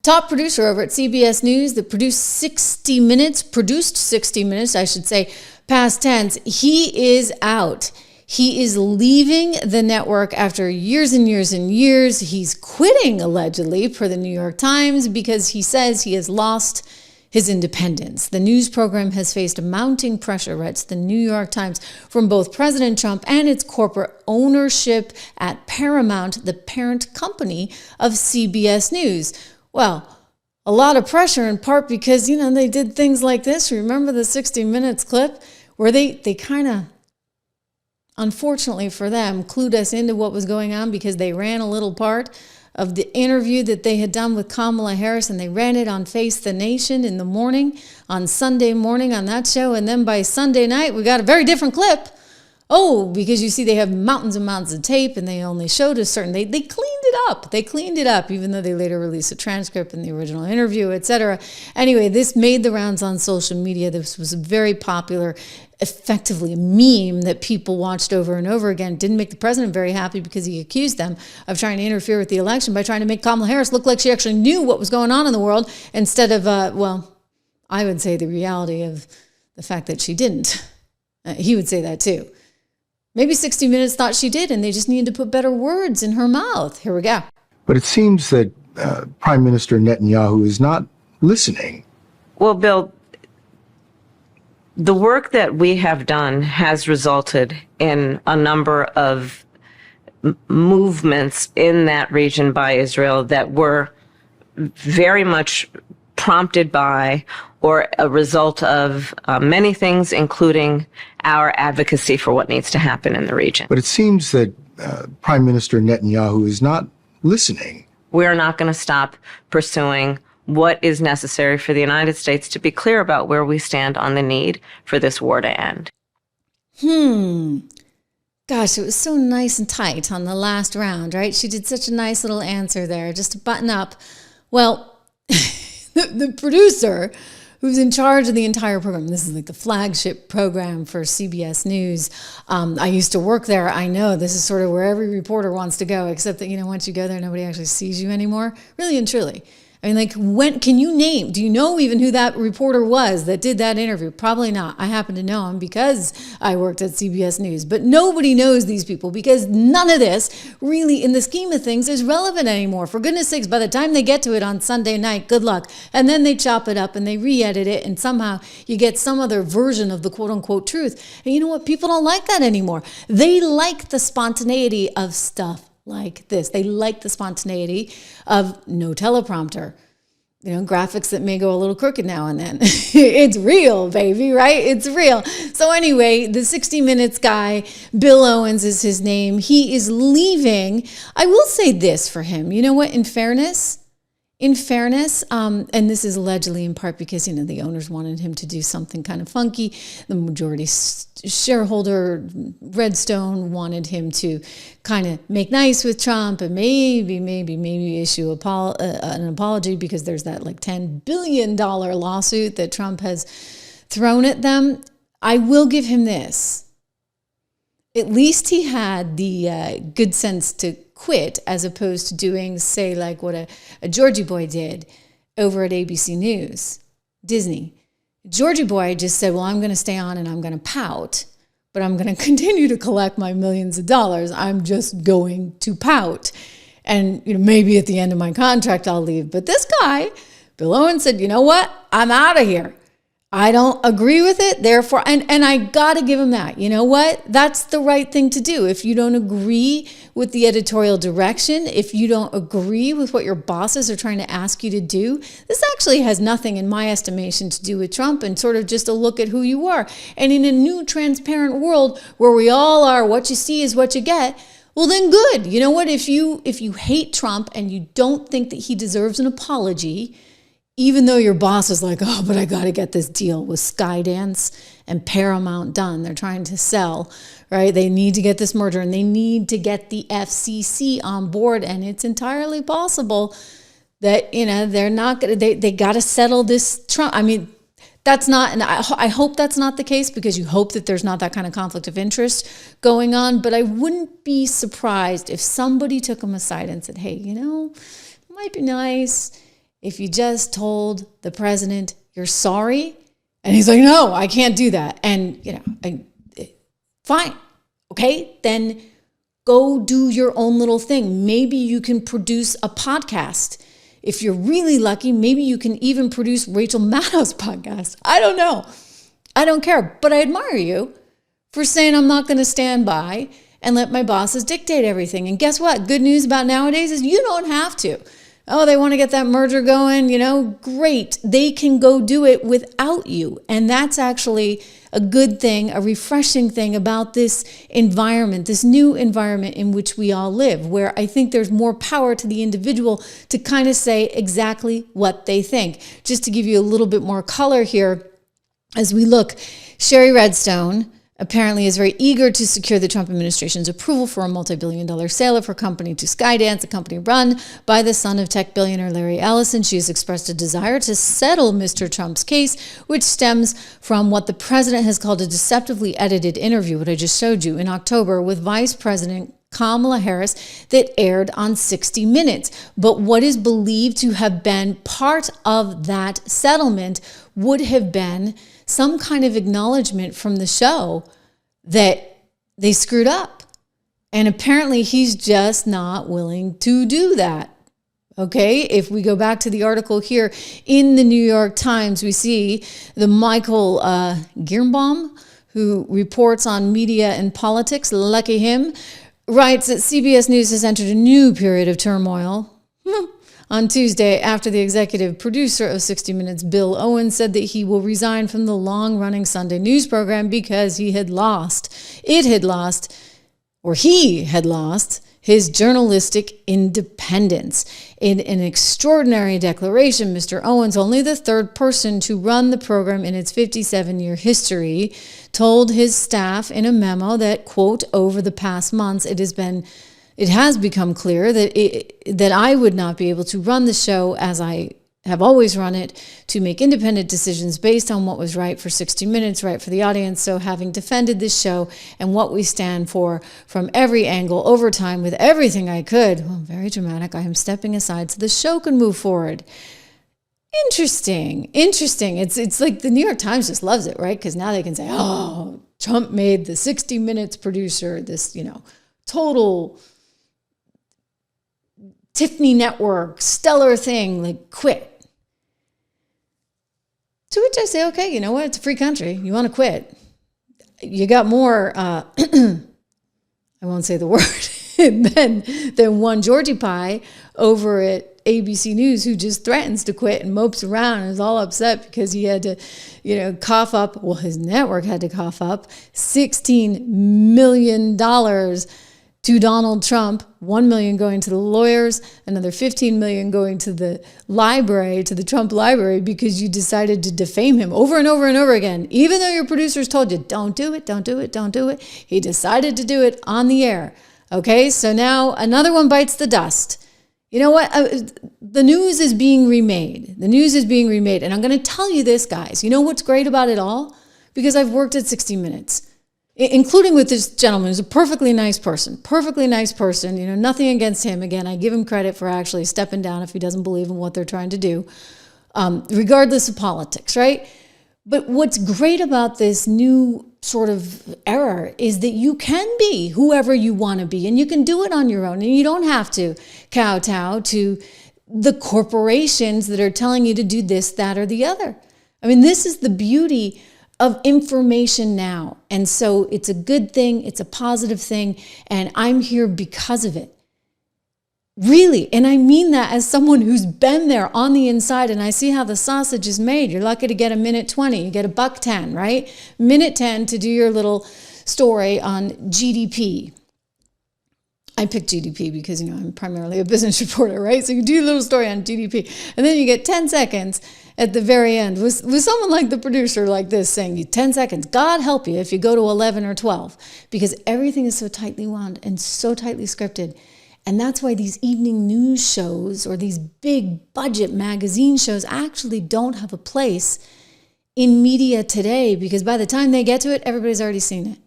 Top producer over at CBS News that produced 60 Minutes, I should say, past tense. He is out. He is leaving the network after years and years and years. He's quitting, allegedly, per the New York Times, because he says he has lost his independence. The news program has faced mounting pressure, writes the New York Times, from both President Trump and its corporate ownership at Paramount, the parent company of CBS News. Well, a lot of pressure in part because, they did things like this. Remember the 60 Minutes clip where they kind of, unfortunately for them, clued us into what was going on because they ran a little part of the interview that they had done with Kamala Harris, and they ran it on Face the Nation in the morning, on Sunday morning on that show. And then by Sunday night, we got a very different clip. Oh, because you see, they have mountains and mountains of tape, and they only showed a certain, they cleaned it up. They cleaned it up, even though they later released a transcript in the original interview, etc. Anyway, this made the rounds on social media. This was very popular, effectively a meme that people watched over and over again. Didn't make the president very happy because he accused them of trying to interfere with the election by trying to make Kamala Harris look like she actually knew what was going on in the world instead of, I would say the reality of the fact that she didn't. He would say that too. Maybe 60 Minutes thought she did, and they just needed to put better words in her mouth. Here we go. But it seems that Prime Minister Netanyahu is not listening. Well, Bill, the work that we have done has resulted in a number of movements in that region by Israel that were very much prompted by or a result of many things, including our advocacy for what needs to happen in the region. But it seems that Prime Minister Netanyahu is not listening. We're not going to stop pursuing what is necessary for the United States to be clear about where we stand on the need for this war to end. Gosh, it was so nice and tight on the last round, right? She did such a nice little answer there, just to button up. Well, the producer who's in charge of the entire program. This is like the flagship program for CBS News. I used to work there. I know this is sort of where every reporter wants to go, except that, once you go there, nobody actually sees you anymore. Really and truly. I mean, like, when can you name? Do you know even who that reporter was that did that interview? Probably not. I happen to know him because I worked at CBS News. But nobody knows these people because none of this really, in the scheme of things, is relevant anymore. For goodness sakes, by the time they get to it on Sunday night, good luck. And then they chop it up and they re-edit it, and somehow you get some other version of the quote-unquote truth. And you know what? People don't like that anymore. They like the spontaneity of stuff like this. They like the spontaneity of no teleprompter, graphics that may go a little crooked now and then. It's real, baby, right? It's real. So anyway, the 60 Minutes guy, Bill Owens is his name. He is leaving. I will say this for him. You know what? In fairness, and this is allegedly in part because, the owners wanted him to do something kind of funky. The majority shareholder, Redstone, wanted him to kind of make nice with Trump and maybe issue an apology because there's that like $10 billion lawsuit that Trump has thrown at them. I will give him this. At least he had the good sense to quit as opposed to doing, say, like what a Georgie boy did over at ABC News, Disney. Georgie boy just said, well, I'm going to stay on and I'm going to pout, but I'm going to continue to collect my millions of dollars. I'm just going to pout. And maybe at the end of my contract, I'll leave. But this guy, Bill Owens, said, you know what? I'm out of here. I don't agree with it, therefore, and I got to give him that. You know what? That's the right thing to do. If you don't agree with the editorial direction, if you don't agree with what your bosses are trying to ask you to do, this actually has nothing, in my estimation, to do with Trump and sort of just a look at who you are. And in a new transparent world where we all are, what you see is what you get, well, then good. You know what? If you hate Trump and you don't think that he deserves an apology, even though your boss is like, oh, but I got to get this deal with Skydance and Paramount done. They're trying to sell, right? They need to get this merger and they need to get the FCC on board. And it's entirely possible that, they're not going to, they got to settle this Trump. I mean, that's not, and I hope that's not the case because you hope that there's not that kind of conflict of interest going on. But I wouldn't be surprised if somebody took him aside and said, hey, it might be nice if you just told the president you're sorry? And he's like, no, I can't do that. And, fine. Okay, then go do your own little thing. Maybe you can produce a podcast. If you're really lucky, maybe you can even produce Rachel Maddow's podcast. I don't know. I don't care. But I admire you for saying I'm not going to stand by and let my bosses dictate everything. And guess what? Good news about nowadays is you don't have to. Oh, they want to get that merger going, great. They can go do it without you. And that's actually a good thing, a refreshing thing about this environment, this new environment in which we all live, where I think there's more power to the individual to kind of say exactly what they think. Just to give you a little bit more color here, as we look, Sherry Redstone apparently is very eager to secure the Trump administration's approval for a multi-billion-dollar sale of her company to Skydance, a company run by the son of tech billionaire Larry Ellison. She has expressed a desire to settle Mr. Trump's case, which stems from what the president has called a deceptively edited interview, what I just showed you, in October with Vice President Kamala Harris that aired on 60 Minutes. But what is believed to have been part of that settlement would have been some kind of acknowledgement from the show that they screwed up. And apparently he's just not willing to do that. Okay, if we go back to the article here in the New York Times, we see the Michael Girnbaum, who reports on media and politics, lucky him, writes that CBS News has entered a new period of turmoil. On Tuesday, after the executive producer of 60 Minutes, Bill Owens, said that he will resign from the long-running Sunday news program because he had lost his journalistic independence. In an extraordinary declaration, Mr. Owens, only the third person to run the program in its 57-year history, told his staff in a memo that, quote, over the past months, it has become clear that I would not be able to run the show as I have always run it, to make independent decisions based on what was right for 60 Minutes, right for the audience. So having defended this show and what we stand for from every angle over time with everything I could, well, very dramatic, I am stepping aside so the show can move forward. Interesting. It's like the New York Times just loves it, right? Because now they can say, oh, Trump made the 60 Minutes producer this, total Tiffany Network, stellar thing, like quit. To which I say, okay, you know what? It's a free country. You want to quit. You got more, I won't say the word, than one Georgie Pie over at ABC News who just threatens to quit and mopes around and is all upset because he had to, cough up, his network had to cough up $16 million to Donald Trump, $1 million going to the lawyers, another $15 million going to the library, to the Trump library, because you decided to defame him over and over and over again. Even though your producers told you, don't do it, he decided to do it on the air. Okay, so now another one bites the dust. You know what? The news is being remade. And I'm going to tell you this, guys. You know what's great about it all? Because I've worked at 60 Minutes. Including with this gentleman who's a perfectly nice person, nothing against him. Again, I give him credit for actually stepping down if he doesn't believe in what they're trying to do, regardless of politics, right? But what's great about this new sort of era is that you can be whoever you want to be, and you can do it on your own, and you don't have to kowtow to the corporations that are telling you to do this, that, or the other. I mean, this is the beauty of information now. And so it's a good thing, it's a positive thing, and I'm here because of it. Really, and I mean that as someone who's been there on the inside, and I see how the sausage is made. You're lucky to get a minute 20, you get a $1.10, right? Minute 10 to do your little story on GDP. I picked GDP because, I'm primarily a business reporter, right? So you do a little story on GDP, and then you get 10 seconds at the very end with someone like the producer like this saying, you 10 seconds, God help you if you go to 11 or 12, because everything is so tightly wound and so tightly scripted. And that's why these evening news shows or these big budget magazine shows actually don't have a place in media today, because by the time they get to it, everybody's already seen it.